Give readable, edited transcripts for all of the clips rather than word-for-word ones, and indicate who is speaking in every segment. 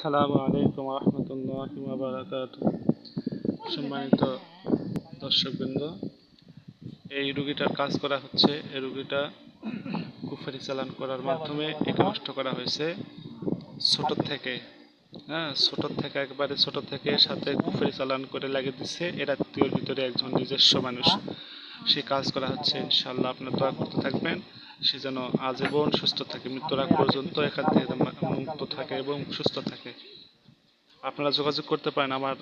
Speaker 1: আসসালামু আলাইকুম রহমতুল্লাহি ওয়া বারাকাতুহু। সম্মানিত দর্শকবৃন্দ, এই রুগীটার কাজ করা হচ্ছে। এই রুগীটা কুফরি চালান করার মাধ্যমে একে নষ্ট করা হয়েছে ছোট থেকে। হ্যাঁ, একবারে ছোট থেকে সাথে কুফরি চালান করে লাগিয়ে দিচ্ছে এর আত্মীয়র ভিতরে একজন নিজস্ব মানুষ। সে কাজ করা হচ্ছে। ইনশাআল্লাহ আপনার দোয়া করতে থাকবেন, সে যেন আজীবন সুস্থ থাকে, মৃত্যুর আগ পর্যন্ত এখান থেকে মুক্ত থাকে এবং সুস্থ থাকে। আপনারা যোগাযোগ করতে পারেন আমার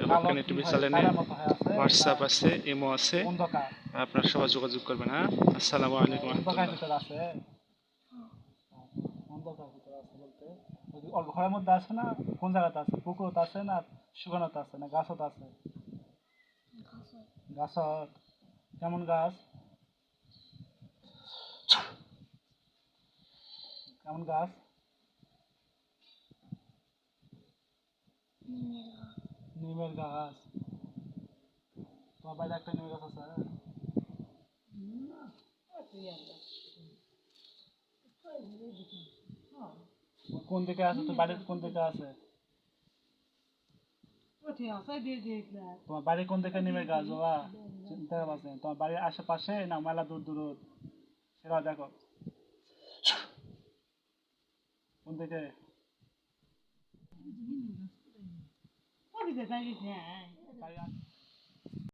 Speaker 1: রক্ষানি টিভি চ্যানেলে। হোয়াটসঅ্যাপ আছে, ইমো আছে, আপনারা সবাই যোগাযোগ করবেন। হ্যাঁ, আসসালামু আলাইকুম রহমতুল্লাহ।
Speaker 2: ঘরের মধ্যে আছে না কোন জায়গাতে আছে? পুকুরত আছে না শুকনোতে আছে না গাছত আছে? গাছত। কেমন গাছ? কেমন গাছ? নিমের গাছ। তোমার বাড়িতে একটা নিমের গাছ আছে? কোন দিকে আছে? তোর বাড়ির কোন দিকে আছে? তোমার বাড়ির কোন দিকে নিমের গাছ বাবা? চিন্তা পাচ্ছি তোমার বাড়ির আশেপাশে না মেলা দূর দূর? সেটা দেখো কোন দিকে। বাড়ি